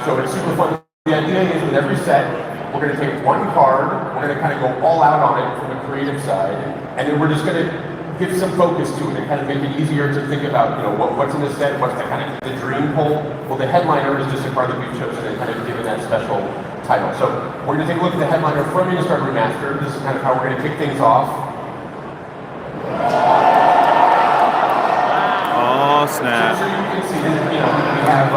So it's super fun. The idea is with every set, we're going to take one card, we're going to kind of go all out on it from the creative side, and then we're just going to give some focus to it and kind of make it easier to think about, what's in the set, what's the kind of the dream pull. Well, the Headliner is just a card that we've chosen and kind of given that special title. So we're going to take a look at the Headliner from Innistrad Remastered. This is kind of how we're going to kick things off. Oh, So snap. you can see that, we have,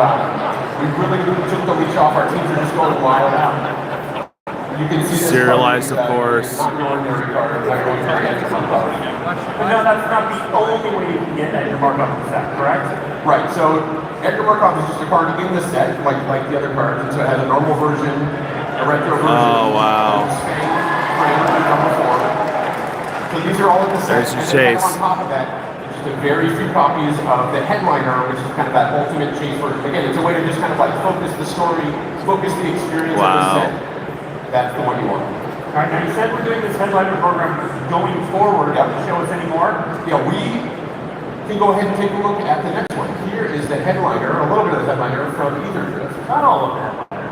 we really took the leash off. Our teams are just going wild out. You can see this Serialized, card, of course. Not an ordinary card. Not going to get some card. But no, that's not the only way you can get Edgar Markov in the set, correct? Right. So Edgar Markov is just a card in the set, like the other cards. And so it has a normal version, a retro version. Oh, wow. So these are all in the set. There's your And then chase. On top of that, just a very few copies of the headliner, which is kind of that ultimate chase version. Again, it's a way to just kind of like focus the story, focus the experience of the set. That's the one you want. All right, now you said we're doing this headliner program going forward. Yeah. Can you show us any more? Yeah, we can go ahead and take a look at the next one. Here is the headliner, a little bit of the headliner from Ether Drift. Not all of the headliner.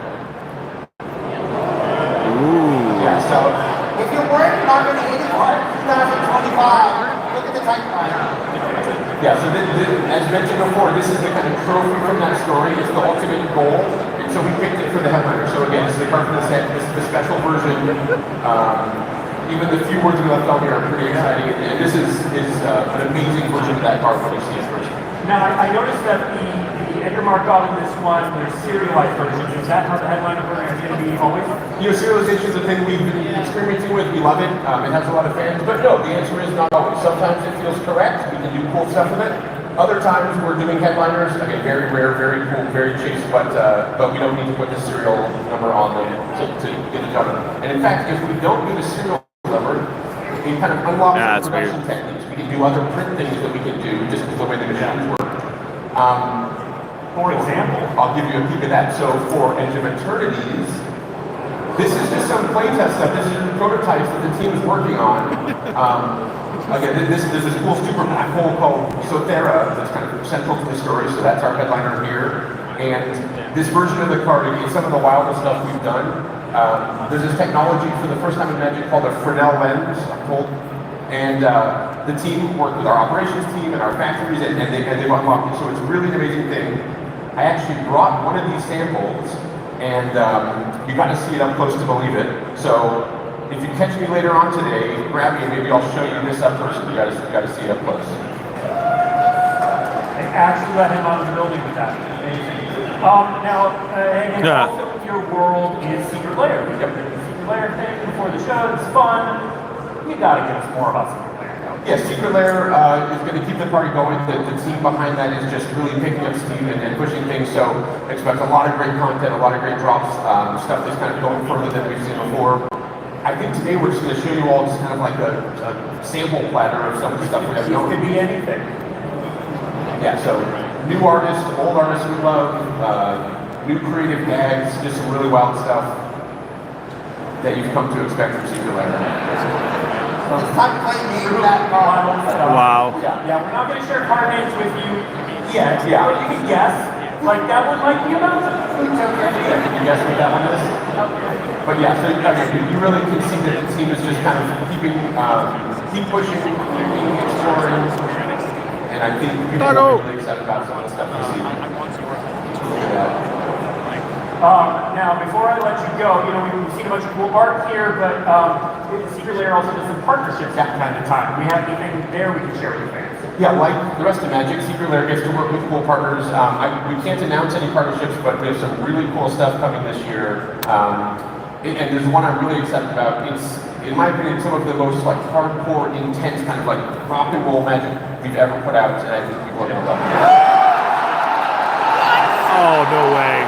Ooh. Yeah, so If you're worried you're not going to hit it hard, 2025, look at the type liner. yeah, so as mentioned before, this is the kind of trophy from that story. It's the ultimate goal. And so we picked it for the headliner. So again, this is the card from the set. This is the special version. Even the few words we left on here are pretty exciting. And this is an amazing version of that card when you see it first. Now, I noticed that the Edgar Markov in this one, there's serialized versions. Is that how the headliner program is going to be always? Serialization is a thing we've been experimenting with. We love it. It has a lot of fans. But no, the answer is not always. Sometimes it feels correct. We can do cool stuff with it. Other times we're doing headliners. Again, very rare, very cool, very chase, but we don't need to put the serial number on them to get the job done. And in fact, if we don't do the serial number, we kind of unlock some production techniques. We can do other print things that we can do just with the way the machines work. For example, I'll give you a peek of that. So for Edge of Eternities, this is just some playtest stuff. This is prototypes that the team is working on. Again, there's this cool super black hole called Sothera that's kind of central to the story, so that's our headliner here. And this version of the card, it's some of the wildest stuff we've done. There's this technology for the first time in Magic called a Fornelli lens, I'm told. And the team worked with our operations team and our factories, and they've unlocked it, so it's really an amazing thing. I actually brought one of these samples, and you got to see it up close to believe it. So if you catch me later on today, grab me and maybe I'll show you this up close. You got to see it up close. they actually let him out of the building with that. Amazing. Now, and also your world is Secret Lair. We got the Secret Lair thing before the show. It's fun. You got to give us more about Secret Lair. Yes, Secret Lair is going to keep the party going. The team behind that is just really picking up steam and pushing things. So expect a lot of great content, a lot of great drops, stuff that's kind of going further than we've seen before. I think today we're just going to show you all just kind of like a sample platter of some of the stuff we have going. It could be anything. Yeah, so new artists, old artists we love, new creative gags, just some really wild stuff that you've come to expect from Secret Lair. It's time to play me that card. Wow. Yeah, we're not going to share card names with you yet. Yeah, but you can guess. Like that one might be about it. Can you guess what that one is? But yeah, so you really can see that the team is just kind of keep pushing, keeping exploring, and I think people are really excited about some of the stuff you see. Now, before I let you go, we've seen a bunch of cool art here, but Secret Lair also does some partnerships from time to time. We have anything there we can share with the fans? Yeah, like the rest of Magic, Secret Lair gets to work with cool partners. We can't announce any partnerships, but we have some really cool stuff coming this year. And there's one I'm really excited about. It's, in my opinion, some of the most like hardcore, intense, kind of like rock and roll Magic we've ever put out, and I think people are gonna love it. Oh, no way.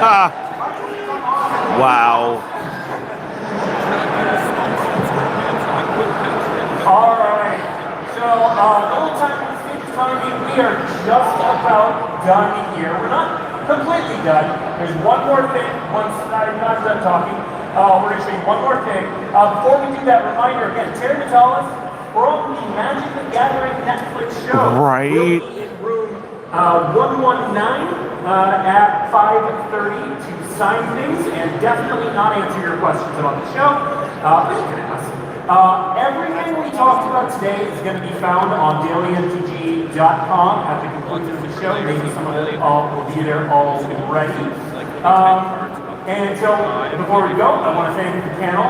Ah. Wow. All right. So, little time timing. We are just about done here. We're not completely done. There's one more thing. Once I'm not done talking, we're going to show you one more thing. Before we do that, reminder again: Tierney from the Magic the Gathering Netflix show. Right. We'll be in room 119 at 5:30 to sign things and definitely not answer your questions about the show. But you can ask. Everything we talked about today is going to be found on djlonghairorig.com at the conclusion of the show. Maybe some of it will be there already. And so, before we go, I want to thank the panel,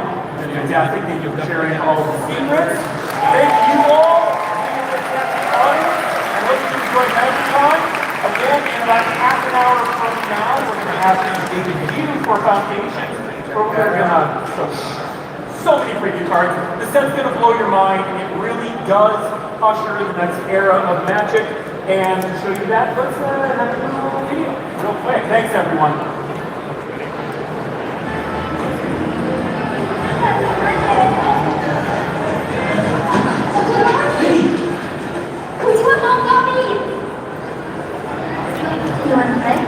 fantastic. Thank you for sharing all the secrets. Thank you all for being a fantastic audience. I hope you enjoyed MagiCon. Again, in about half an hour from now, we're going to have TCGDude for Foundations. Where we're going to show so many freaking cards. The set's going to blow your mind. It really does usher in the next era of Magic. And to show you that, let's have a little video real quick. Thanks, everyone. You want to play?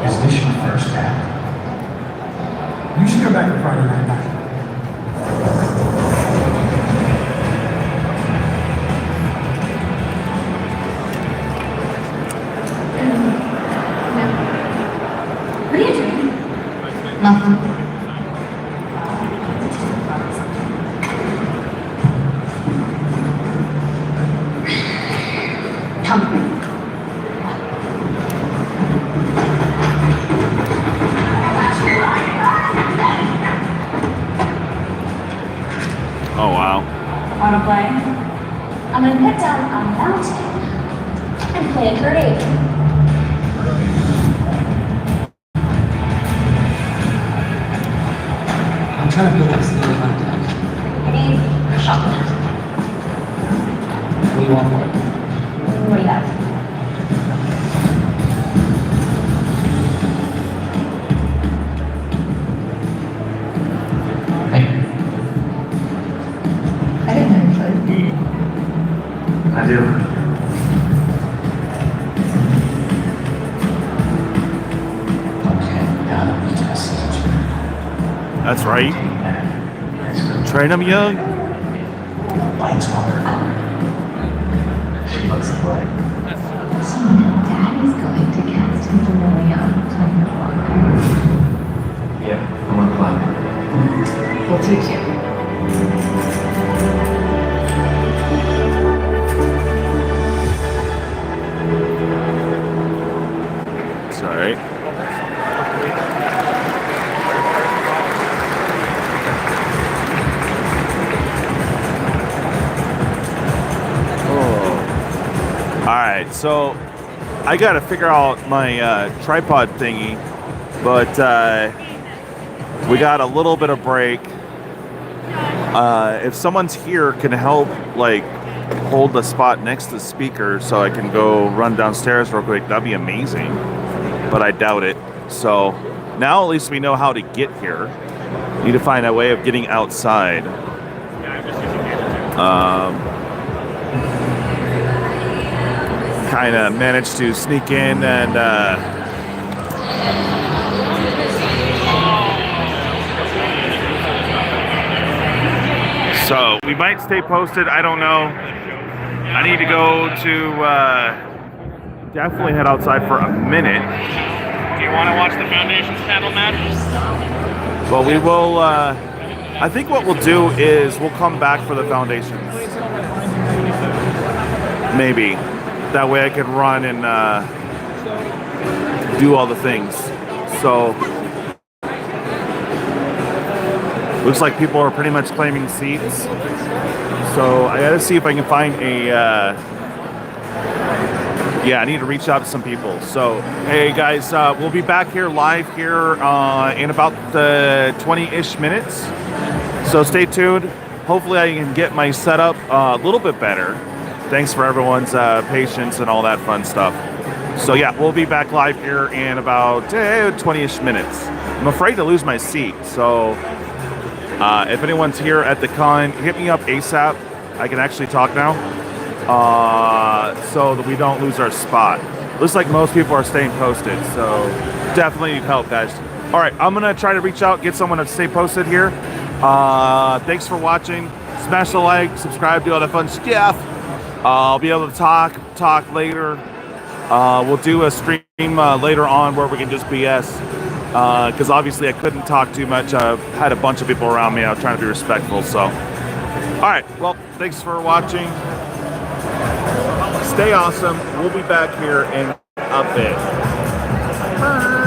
Is this your first act? You should go back to Friday Night Night. What are you doing? Nothing. Oh, wow. Want to play? I'm going to head down on the mountain and play a parade. I'm trying to build up some really fun deck. I need a shotgun. What do you want for it? What do you have? Hey, I didn't know you played. I do. Okay, now we test it. That's right. Train them young. Lights color. She looks like. So Daddy's going to cast Fornelli on Kris Walker. Yeah, I want to play. We'll teach you. Sorry. All right, so I got to figure out my tripod thingy, but we got a little bit of break. If someone's here, can help like hold the spot next to the speaker so I can go run downstairs real quick, that'd be amazing. But I doubt it. So now at least we know how to get here. Need to find a way of getting outside. Kind of managed to sneak in and so we might stay posted. I don't know. I need to go to definitely head outside for a minute. Do you want to watch the Foundations panel match? Well, we will. I think what we'll do is we'll come back for the Foundations. Maybe. That way I can run and do all the things. So, looks like people are pretty much claiming seats. So I gotta see if I can find a, yeah, I need to reach out to some people. So, hey guys, we'll be back here live here in about 20-ish minutes. So stay tuned. Hopefully I can get my setup a little bit better. Thanks for everyone's patience and all that fun stuff. So yeah, we'll be back live here in about 20-ish minutes. I'm afraid to lose my seat, so if anyone's here at the con, hit me up ASAP. I can actually talk now, so that we don't lose our spot. Looks like most people are staying posted, so definitely need help, guys. All right, I'm gonna try to reach out, get someone to stay posted here. Thanks for watching. Smash the like, subscribe, do all that fun stuff. I'll be able to talk later. We'll do a stream later on where we can just BS. Because obviously I couldn't talk too much. I've had a bunch of people around me. I was trying to be respectful. So, all right. Well, thanks for watching. Stay awesome. We'll be back here in a bit. Bye.